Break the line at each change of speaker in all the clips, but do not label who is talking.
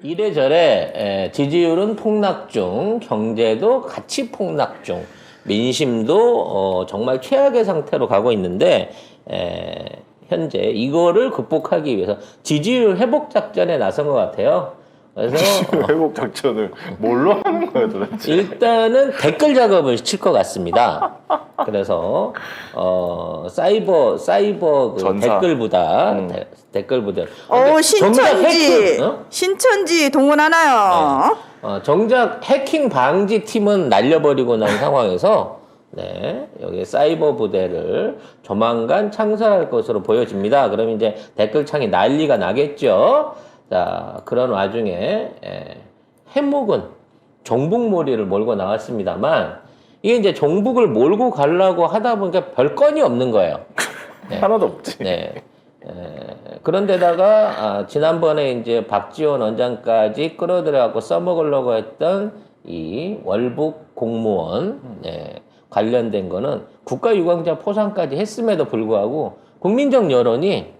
이래저래 지지율은 폭락 중, 경제도 같이 폭락 중, 민심도 정말 최악의 상태로 가고 있는데 현재 이거를 극복하기 위해서 지지율 회복 작전에 나선 것 같아요. 그래서
회복 작전을 뭘로 하는 거예요 도대체?
일단은 댓글 작업을 칠 것 같습니다. 그래서 사이버 그
전사.
댓글보다 댓글보다
신천지
어?
신천지 동원하나요?
정작 해킹 방지 팀은 날려버리고 난 상황에서 여기 사이버 부대를 조만간 창설할 것으로 보여집니다. 그럼 이제 댓글창이 난리가 나겠죠. 자, 그런 와중에 해묵은 종북몰이를 몰고 나왔습니다만 이게 이제 종북을 몰고 가려고 하다 보니까 별 건이 없는 거예요.
하나도 없지.
그런데다가 지난번에 이제 박지원 원장까지 끌어들여갖고 써먹으려고 했던 이 월북 공무원 관련된 거는 국가유공자 포상까지 했음에도 불구하고 국민적 여론이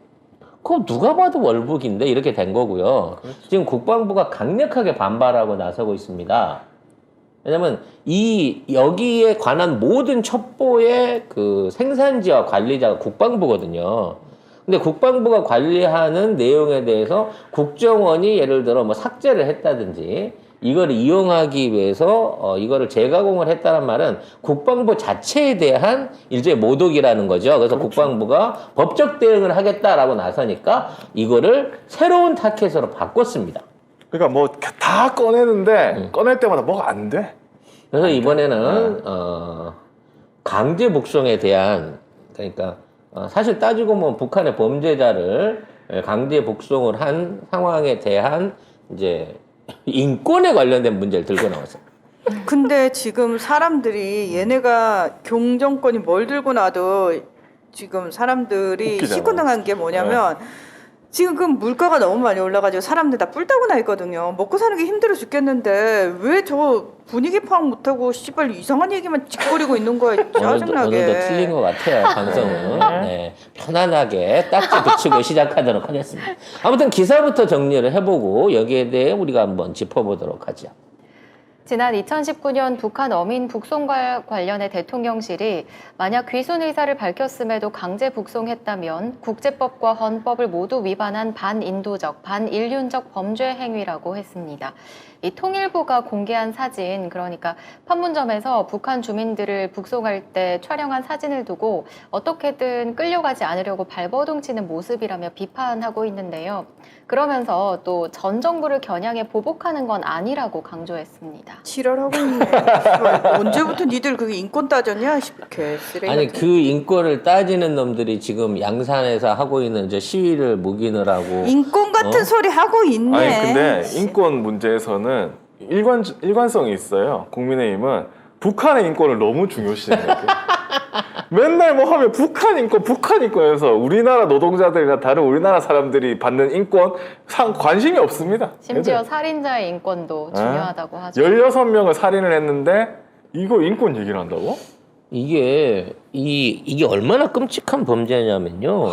그거 누가 봐도 월북인데 이렇게 된 거고요. 그렇죠. 지금 국방부가 강력하게 반발하고 나서고 있습니다. 왜냐면 여기에 관한 모든 첩보의 그 생산지와 관리자가 국방부거든요. 근데 국방부가 관리하는 내용에 대해서 국정원이 예를 들어 뭐 삭제를 했다든지 이걸 이용하기 위해서 이거를 재가공을 했다는 말은 국방부 자체에 대한 일종의 모독이라는 거죠. 그래서 그렇죠. 국방부가 법적 대응을 하겠다라고 나서니까 이거를 새로운 타켓으로 바꿨습니다.
그러니까 뭐 다 꺼내는데 꺼낼 때마다 뭐가 안 돼.
그래서 이번에는 강제 북송에 대한 그러니까 사실 따지고 보면 북한의 범죄자를 강제 북송을 한 상황에 대한 이제 인권에 관련된 문제를 들고 나왔어요.
근데 지금 사람들이 얘네가 경정권이 뭘 들고 나도 지금 사람들이
웃기잖아.
시큰둥한 게 뭐냐면 지금 그 물가가 너무 많이 올라가지고 사람들 다 뿔따고 나 있거든요. 먹고 사는 게 힘들어 죽겠는데 왜 저 분위기 파악 못하고 씨발 이상한 얘기만 짓거리고 있는 거야. 짜증나게.
오늘도 틀린 것 같아요, 방송은. 편안하게 딱지 붙이고 시작하도록 하겠습니다. 아무튼 기사부터 정리를 해보고 여기에 대해 우리가 한번 짚어보도록 하죠.
지난 2019년 북한 어민 북송과 관련해 대통령실이 만약 귀순 의사를 밝혔음에도 강제 북송했다면 국제법과 헌법을 모두 위반한 반인도적, 반인륜적 범죄 행위라고 했습니다. 이 통일부가 공개한 사진, 그러니까 판문점에서 북한 주민들을 북송할 때 촬영한 사진을 두고 어떻게든 끌려가지 않으려고 발버둥 치는 모습이라며 비판하고 있는데요. 그러면서 또 전 정부를 겨냥해 보복하는 건 아니라고 강조했습니다.
지랄하고 있네. 언제부터 니들 그게 인권 따졌냐? 개쓰레기.
아니 그 인권을 따지는 놈들이 지금 양산에서 하고 있는 저 시위를 묵인을 하고
인권 같은 소리 하고 있네.
아니 근데 인권 문제에서는 일관성이 있어요. 국민의힘은 북한의 인권을 너무 중요시해요. 맨날 뭐 하면 북한 인권에서 우리나라 노동자들과 다른 우리나라 사람들이 받는 인권 관심이 없습니다.
심지어
애들.
살인자의 인권도 중요하다고 하죠.
16명을 살인을 했는데 이거 인권 얘기를 한다고?
이게 얼마나 끔찍한 범죄냐면요.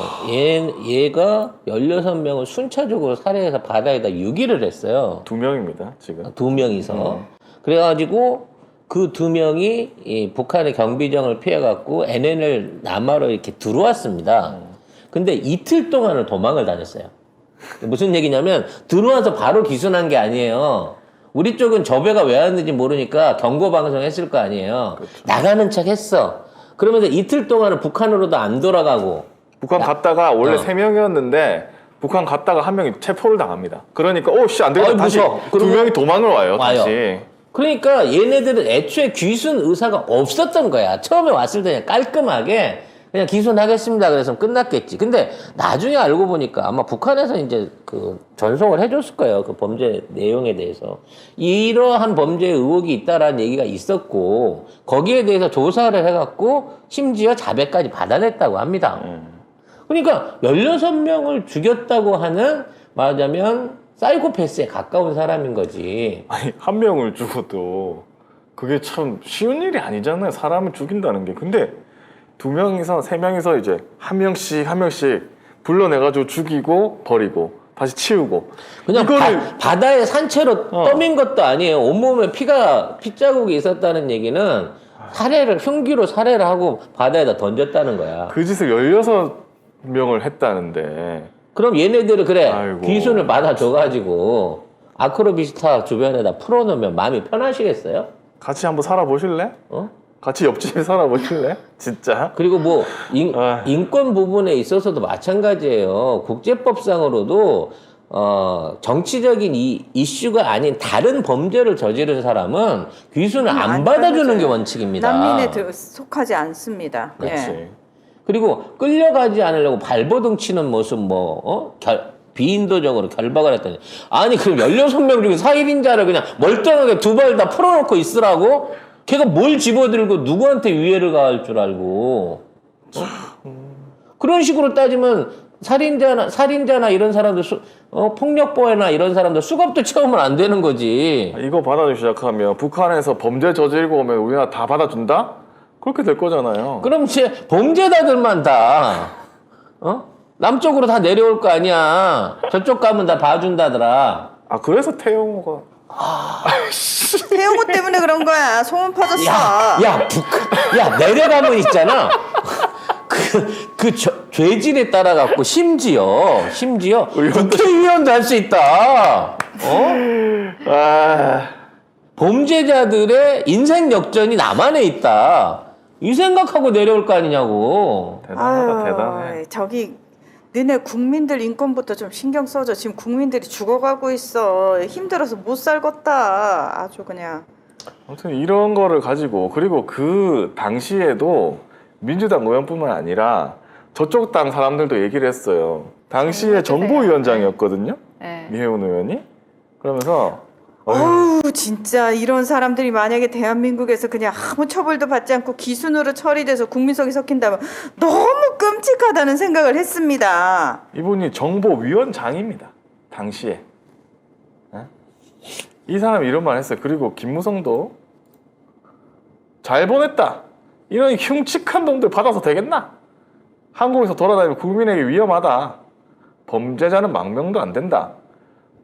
얘가 16명을 순차적으로 살해해서 바다에다 유기를 했어요.
2명입니다 지금.
2명이서. 그래가지고 그 2명이 이 북한의 경비정을 피해갖고 NNL 남하로 이렇게 들어왔습니다. 근데 이틀 동안을 도망을 다녔어요. 무슨 얘기냐면 들어와서 바로 기순한 게 아니에요. 우리 쪽은 저 배가 왜 왔는지 모르니까 경고방송 했을 거 아니에요. 그렇죠. 나가는 척 했어. 그러면서 이틀 동안은 북한으로도 안 돌아가고.
북한 갔다가 원래 3명이었는데 북한 갔다가 1명이 체포를 당합니다. 그러니까 오씨 안 되겠다. 다시
무서워.
2명이 도망을 와요. 다시.
그러니까 얘네들은 애초에 귀순 의사가 없었던 거야. 처음에 왔을 때 그냥 깔끔하게 그냥 귀순하겠습니다. 그래서 끝났겠지. 근데 나중에 알고 보니까 아마 북한에서 이제 그 전송을 해줬을 거예요. 그 범죄 내용에 대해서. 이러한 범죄 의혹이 있다라는 얘기가 있었고, 거기에 대해서 조사를 해갖고, 심지어 자백까지 받아냈다고 합니다. 그러니까 16명을 죽였다고 하는, 말하자면, 사이코패스에 가까운 사람인 거지.
아니 1명을 죽어도 그게 참 쉬운 일이 아니잖아요. 사람을 죽인다는 게. 근데 2명이서 3명이서 이제 한 명씩 불러내가지고 죽이고 버리고 다시 치우고.
그냥
이거를
바다에 산채로 떠민 것도 아니에요. 온몸에 피자국이 있었다는 얘기는 흉기로 살해를 하고 바다에다 던졌다는 거야.
그 짓을 16명을 했다는데.
그럼 얘네들은 그래
아이고.
귀순을 받아줘가지고 아크로비스타 주변에다 풀어놓으면 마음이 편하시겠어요?
같이 한번 살아보실래?
어?
같이 옆집에 살아보실래? 진짜?
그리고 뭐
아.
인권 부분에 있어서도 마찬가지예요. 국제법상으로도 정치적인 이슈가 아닌 다른 범죄를 저지른 사람은 귀순을 안 받아주는 게 원칙입니다.
난민에 속하지 않습니다.
그렇지.
예.
그리고 끌려가지 않으려고 발버둥 치는 모습 비인도적으로 결박을 했더니 아니 그럼 16명 중에 살인자를 그냥 멀쩡하게 두 발 다 풀어놓고 있으라고? 걔가 뭘 집어들고 누구한테 위해를 가할 줄 알고 그런 식으로 따지면 살인자나 이런 사람들 폭력범이나 이런 사람들 수갑도 채우면 안 되는 거지.
이거 받아주기 시작하면 북한에서 범죄 저지르고 오면 우리나라 다 받아준다? 그렇게 될 거잖아요.
그럼 이제 범죄자들만 다 남쪽으로 다 내려올 거 아니야. 저쪽 가면 다 봐준다더라.
아 그래서 태용호가
태용호 때문에 그런 거야. 소문 퍼졌어.
야 내려가면 있잖아. 죄질에 따라 갖고 심지어 국회의원도 할 수 있다. 범죄자들의 인생 역전이 남한에 있다. 이 생각하고 내려올 거 아니냐고.
대단하다. 대단해.
저기 너네 국민들 인권부터 좀 신경 써줘. 지금 국민들이 죽어가고 있어. 힘들어서 못 살겠다. 아주 그냥.
아무튼 이런 거를 가지고 그리고 그 당시에도 민주당 의원뿐만 아니라 저쪽 당 사람들도 얘기를 했어요. 당시에 정보위원장이었거든요.
네.
이혜원 의원이. 그러면서
어우 진짜 이런 사람들이 만약에 대한민국에서 그냥 아무 처벌도 받지 않고 기순으로 처리돼서 국민석이 섞인다면 너무 끔찍하다는 생각을 했습니다.
이분이 정보위원장입니다. 당시에. 이 사람이 이런 말 했어요. 그리고 김무성도 잘 보냈다. 이런 흉측한 놈들 받아서 되겠나? 한국에서 돌아다니면 국민에게 위험하다. 범죄자는 망명도 안 된다.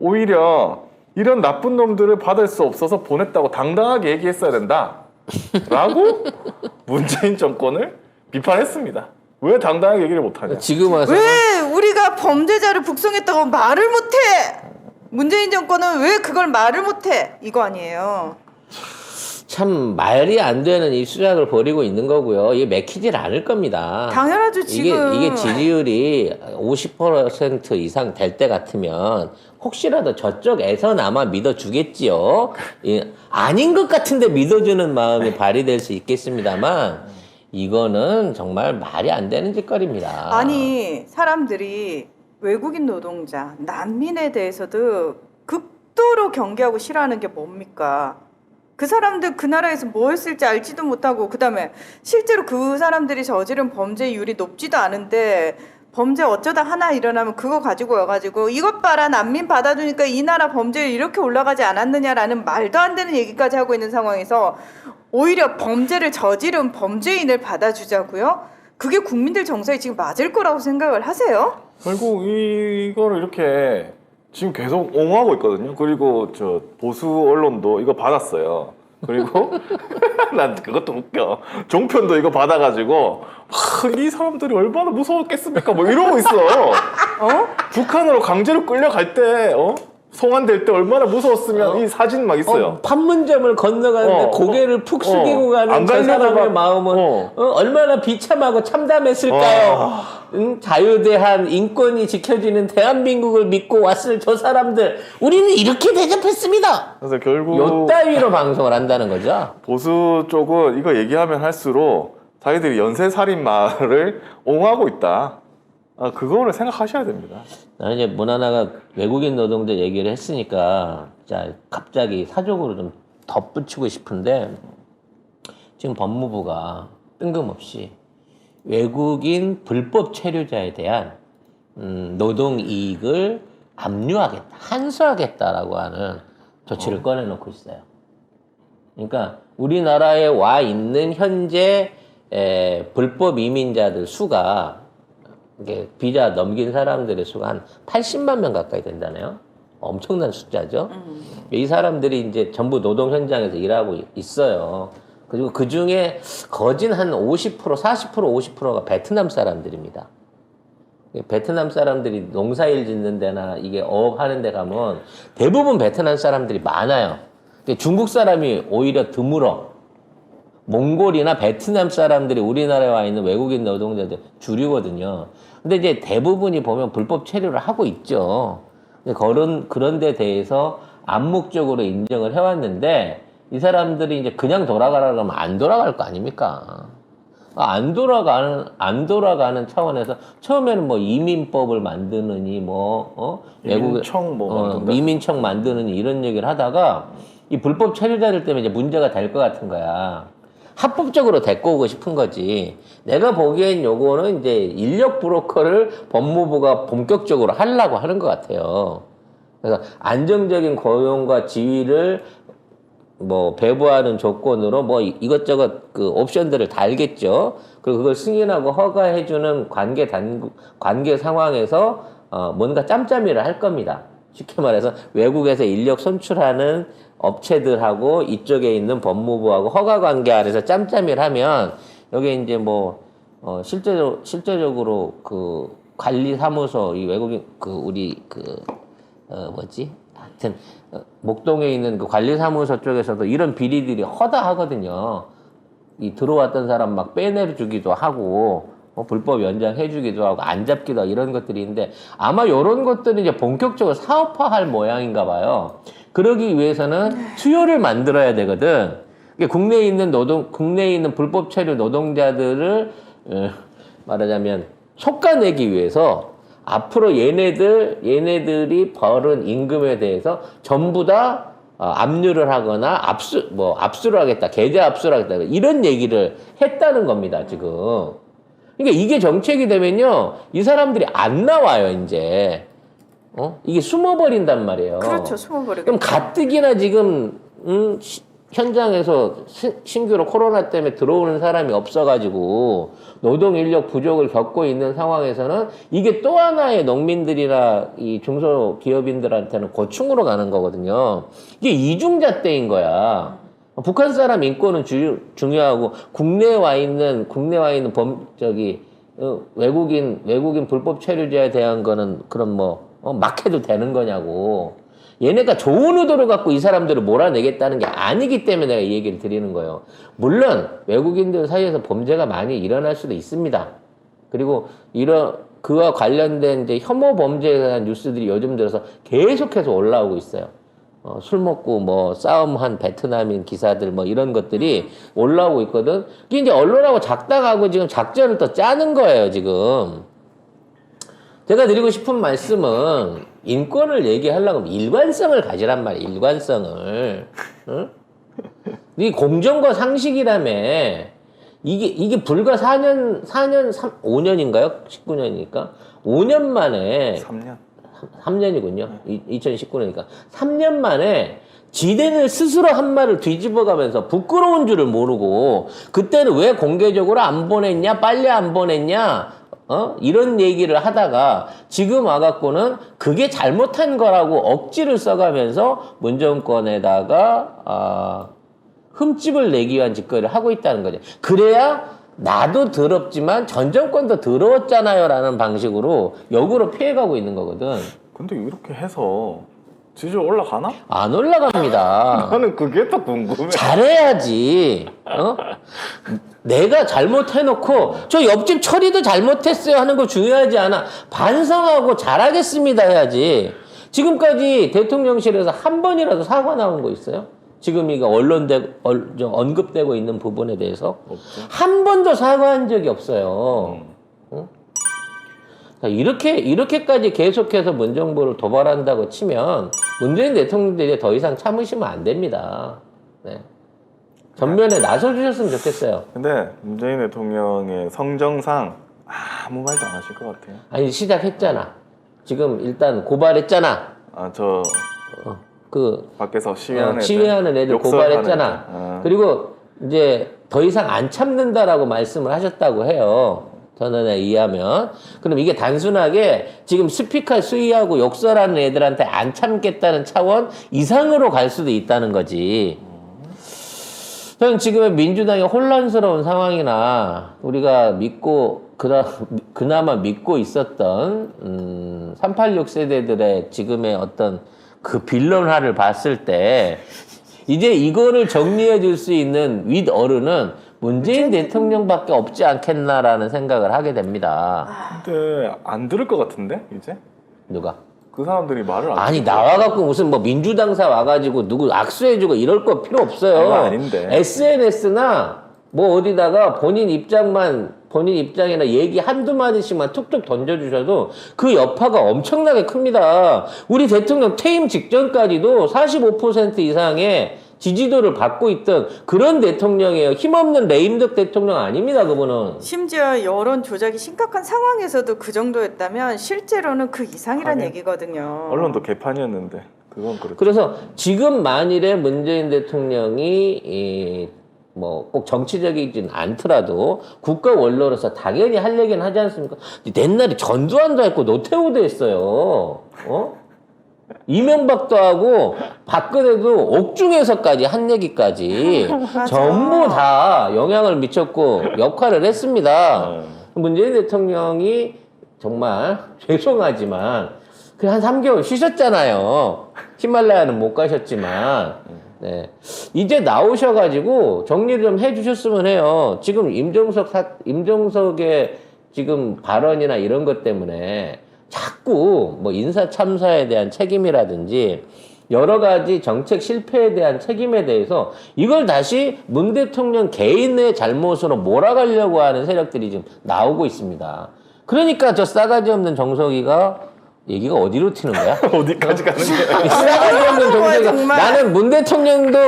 오히려 이런 나쁜 놈들을 받을 수 없어서 보냈다고 당당하게 얘기했어야 된다. 라고 문재인 정권을 비판했습니다. 왜 당당하게 얘기를 못하냐?
지금 와서
왜 우리가 범죄자를 북송했다고 말을 못해? 문재인 정권은 왜 그걸 말을 못해? 이거 아니에요.
참 말이 안 되는 이 수작을 벌이고 있는 거고요. 이게 맥히질 않을 겁니다.
당연하죠 지금.
이게 지지율이 50% 이상 될 때 같으면 혹시라도 저쪽에서나마 믿어주겠지요. 아닌 것 같은데 믿어주는 마음이 발휘될 수 있겠습니다만 이거는 정말 말이 안 되는 짓거리입니다.
아니 사람들이 외국인 노동자, 난민에 대해서도 극도로 경계하고 싫어하는 게 뭡니까? 그 사람들 그 나라에서 뭐 했을지 알지도 못하고 그다음에 실제로 그 사람들이 저지른 범죄율이 높지도 않은데 범죄 어쩌다 하나 일어나면 그거 가지고 와가지고 이것 봐라 난민 받아주니까 이 나라 범죄율 이렇게 올라가지 않았느냐라는 말도 안 되는 얘기까지 하고 있는 상황에서 오히려 범죄를 저지른 범죄인을 받아주자고요? 그게 국민들 정서에 지금 맞을 거라고 생각을 하세요?
결국 이거를 이렇게 지금 계속 옹호하고 있거든요. 그리고 저 보수 언론도 이거 받았어요. 그리고 난 그것도 웃겨. 종편도 이거 받아가지고 이 사람들이 얼마나 무서웠겠습니까? 뭐 이러고 있어. 북한으로 강제로 끌려갈 때 송환될 때 얼마나 무서웠으면 이 사진 막 있어요.
판문점을 건너가는데 고개를 푹 숙이고 가는
안
저
가려다가-
사람의 마음은 얼마나 비참하고 참담했을까요? 자유대한 인권이 지켜지는 대한민국을 믿고 왔을 저 사람들 우리는 이렇게 대접했습니다.
그래서 결국
요따위로 방송을 한다는 거죠.
보수 쪽은 이거 얘기하면 할수록 자기들이 연쇄살인마를 옹호하고 있다. 그거를 생각하셔야 됩니다.
나는 이제 문하나가 외국인 노동자 얘기를 했으니까 자 갑자기 사족으로 좀 덧붙이고 싶은데 지금 법무부가 뜬금없이 외국인 불법 체류자에 대한 노동 이익을 압류하겠다, 한수하겠다라고 하는 조치를 꺼내놓고 있어요. 그러니까 우리나라에 와 있는 현재 불법 이민자들 수가 이게 비자 넘긴 사람들의 수가 한 80만 명 가까이 된다네요. 엄청난 숫자죠. 이 사람들이 이제 전부 노동 현장에서 일하고 있어요. 그리고 그 중에 거진 한 50%, 40%, 50%가 베트남 사람들입니다. 베트남 사람들이 농사일 짓는 데나 이게 어업 하는 데 가면 대부분 베트남 사람들이 많아요. 중국 사람이 오히려 드물어. 몽골이나 베트남 사람들이 우리나라에 와 있는 외국인 노동자들 주류거든요. 근데 이제 대부분이 보면 불법 체류를 하고 있죠. 그런 데 대해서 암묵적으로 인정을 해왔는데 이 사람들이 이제 그냥 돌아가라 그러면 안 돌아갈 거 아닙니까? 안 돌아가는 차원에서 처음에는 뭐 이민법을 만드느니 이민청 만드느니 이런 얘기를 하다가 이 불법 체류자들 때문에 이제 문제가 될 것 같은 거야. 합법적으로 데리고 오고 싶은 거지. 내가 보기엔 요거는 이제 인력 브로커를 법무부가 본격적으로 하려고 하는 것 같아요. 그래서 안정적인 고용과 지위를 뭐 배부하는 조건으로 뭐 이것저것 그 옵션들을 달겠죠. 그리고 그걸 승인하고 허가해주는 관계 상황에서 뭔가 짬짬이를 할 겁니다. 쉽게 말해서 외국에서 인력 손출하는 업체들하고 이쪽에 있는 법무부하고 허가 관계 안에서 짬짬이를 하면 여기 이제 뭐 실제적으로 그 관리사무소 이 외국인 하여튼 목동에 있는 그 관리사무소 쪽에서도 이런 비리들이 허다하거든요. 이 들어왔던 사람 막 빼내주기도 하고 불법 연장해주기도 하고 안 잡기도 하고 이런 것들이 있는데 아마 이런 것들이 이제 본격적으로 사업화할 모양인가 봐요. 그러기 위해서는 수요를 만들어야 되거든. 국내에 있는 불법 체류 노동자들을 말하자면 속아내기 위해서 앞으로 얘네들이 벌은 임금에 대해서 전부 다 압류를 하거나 압수를 하겠다, 계좌 압수를 하겠다 이런 얘기를 했다는 겁니다 지금. 그러니까 이게 정책이 되면요 이 사람들이 안 나와요 이제. 이게 숨어버린단 말이에요.
그렇죠, 숨어버리겠죠.
그럼 가뜩이나 지금 현장에서 신규로 코로나 때문에 들어오는 사람이 없어가지고 노동 인력 부족을 겪고 있는 상황에서는 이게 또 하나의 농민들이나 이 중소기업인들한테는 고충으로 가는 거거든요. 이게 이중잣대인 거야. 북한 사람 인권은 중요하고 국내에 와 있는 외국인 불법 체류자에 대한 거는 그런 막 해도 되는 거냐고. 얘네가 좋은 의도를 갖고 이 사람들을 몰아내겠다는 게 아니기 때문에 내가 이 얘기를 드리는 거예요. 물론 외국인들 사이에서 범죄가 많이 일어날 수도 있습니다. 그리고 그와 관련된 이제 혐오 범죄에 대한 뉴스들이 요즘 들어서 계속해서 올라오고 있어요. 술 먹고 싸움한 베트남인 기사들 이런 것들이 올라오고 있거든. 이게 이제 언론하고 작당하고 지금 작전을 또 짜는 거예요, 지금. 제가 드리고 싶은 말씀은 인권을 얘기하려고 하면 일관성을 가지란 말이에요. 일관성을. 응? 이 공정과 상식이라며. 이게 불과 5년인가요? 19년이니까. 5년 만에. 3년이군요. 2019년이니까. 3년 만에 지네들 스스로 한 말을 뒤집어가면서 부끄러운 줄을 모르고 그때는 왜 공개적으로 안 보냈냐? 빨리 안 보냈냐? 이런 얘기를 하다가 지금 와갖고는 그게 잘못한 거라고 억지를 써가면서 문정권에다가 흠집을 내기 위한 짓거리를 하고 있다는 거죠. 그래야 나도 더럽지만 전 정권도 더러웠잖아요 라는 방식으로 역으로 피해가고 있는 거거든.
근데 이렇게 해서 지지율 올라가나?
안 올라갑니다.
나는 그게 더 궁금해.
잘해야지. 내가 잘못해놓고 저 옆집 처리도 잘못했어요 하는 거 중요하지 않아. 반성하고 잘하겠습니다 해야지. 지금까지 대통령실에서 한 번이라도 사과 나온 거 있어요? 지금 이거 언급되고 있는 부분에 대해서
없죠.
한 번도 사과한 적이 없어요. 이렇게까지 계속해서 문정부를 도발한다고 치면 문재인 대통령들이 더 이상 참으시면 안 됩니다. 네. 전면에 나서주셨으면 좋겠어요.
근데 문재인 대통령의 성정상 아무 말도 안 하실 것 같아요.
아니 시작했잖아. 지금 일단 고발했잖아.
밖에서 시위하는
애들
욕설하는
고발했잖아.
애들.
그리고 이제 더 이상 안 참는다라고 말씀을 하셨다고 해요. 전원에 의하면. 그럼 이게 단순하게 지금 스피커 수위하고 욕설하는 애들한테 안 참겠다는 차원 이상으로 갈 수도 있다는 거지. 저는 지금의 민주당의 혼란스러운 상황이나 우리가 믿고 그나마 믿고 있었던 386 세대들의 지금의 어떤 그 빌런화를 봤을 때 이제 이거를 정리해 줄 수 있는 윗 어른은 문재인 대통령밖에 없지 않겠나라는 생각을 하게 됩니다.
근데 안 들을 것 같은데 이제
누가?
그 사람들이 말을 안
아니
듣고.
나와갖고 무슨 뭐 민주당사 와가지고 누구 악수해주고 이럴 거 필요 없어요.
그건 아닌데.
SNS나 뭐 어디다가 본인 입장이나 얘기 한두 마디씩만 툭툭 던져주셔도 그 여파가 엄청나게 큽니다. 우리 대통령 퇴임 직전까지도 45% 이상의 지지도를 받고 있던 그런 대통령이에요. 힘없는 레임덕 대통령 아닙니다, 그분은.
심지어 여론 조작이 심각한 상황에서도 그 정도였다면 실제로는 그 이상이란
하긴.
얘기거든요.
언론도 개판이었는데 그건 그렇죠.
그래서 지금 만일에 문재인 대통령이 뭐 꼭 정치적이진 않더라도 국가 원로로서 당연히 할 얘기는 하지 않습니까? 옛날에 전두환도 했고 노태우도 했어요. 이명박도 하고 박근혜도 옥중에서까지 한 얘기까지 전부 다 영향을 미쳤고 역할을 했습니다. 문재인 대통령이 정말 죄송하지만 그 한 3개월 쉬셨잖아요. 히말라야는 못 가셨지만 네. 이제 나오셔가지고 정리를 좀 해주셨으면 해요. 지금 임종석의 지금 발언이나 이런 것 때문에 자꾸 뭐 인사 참사에 대한 책임이라든지 여러 가지 정책 실패에 대한 책임에 대해서 이걸 다시 문 대통령 개인의 잘못으로 몰아가려고 하는 세력들이 지금 나오고 있습니다. 그러니까 저 싸가지 없는 정석이가 얘기가 어디로 튀는 거야?
어디까지 가는 거야?
이 싸가지 없는 정석이가
정말.
나는 문 대통령도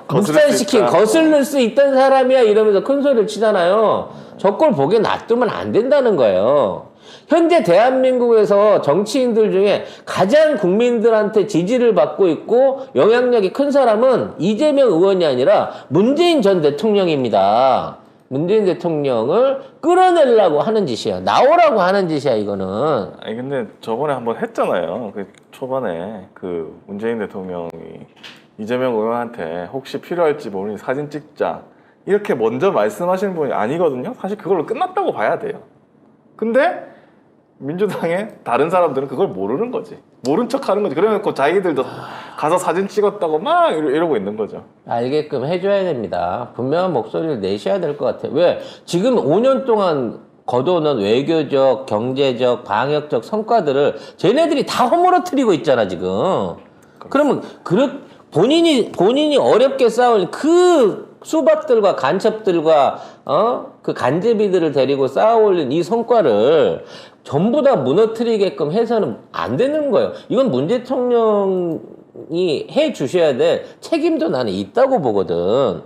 묵살시킨 거슬릴 수 있던 사람이야 이러면서 큰 소리를 치잖아요. 저 걸 보게 놔두면 안 된다는 거예요. 현재 대한민국에서 정치인들 중에 가장 국민들한테 지지를 받고 있고 영향력이 큰 사람은 이재명 의원이 아니라 문재인 전 대통령입니다. 문재인 대통령을 끌어내려고 하는 짓이야. 나오라고 하는 짓이야, 이거는.
아니 근데 저번에 한번 했잖아요. 그 초반에 그 문재인 대통령이 이재명 의원한테 혹시 필요할지 모르니 사진 찍자 이렇게 먼저 말씀하시는 분이 아니거든요. 사실 그걸로 끝났다고 봐야 돼요. 근데 민주당의 다른 사람들은 그걸 모르는 거지. 모른 척 하는 거지. 그래놓고 자기들도 가서 사진 찍었다고 막 이러고 있는 거죠.
알게끔 해줘야 됩니다. 분명한 목소리를 내셔야 될 것 같아요. 왜? 지금 5년 동안 거둬놓은 외교적, 경제적, 방역적 성과들을 쟤네들이 다 허물어뜨리고 있잖아, 지금. 그러면 본인이 어렵게 쌓은 그 수박들과 간첩들과 그 간제비들을 데리고 쌓아올린 이 성과를 전부 다 무너뜨리게끔 해서는 안 되는 거예요. 이건 문 대통령이 해 주셔야 될 책임도 나는 있다고 보거든.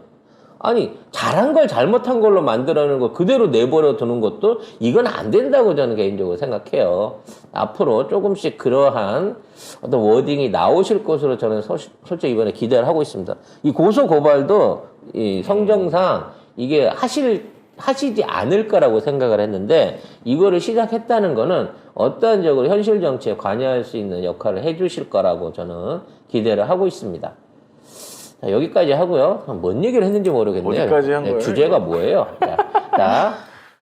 아니 잘한 걸 잘못한 걸로 만들어내는 걸 그대로 내버려 두는 것도 이건 안 된다고 저는 개인적으로 생각해요. 앞으로 조금씩 그러한 어떤 워딩이 나오실 것으로 저는 솔직히 이번에 기대를 하고 있습니다. 이 고소 고발도 이 성정상 이게 하시지 않을 거라고 생각을 했는데 이거를 시작했다는 거는 어떠한 적으로 현실 정치에 관여할 수 있는 역할을 해주실 거라고 저는 기대를 하고 있습니다. 자, 여기까지 하고요. 뭔 얘기를 했는지 모르겠네요.
어디까지 한 거예요?
주제가 뭐예요? 자,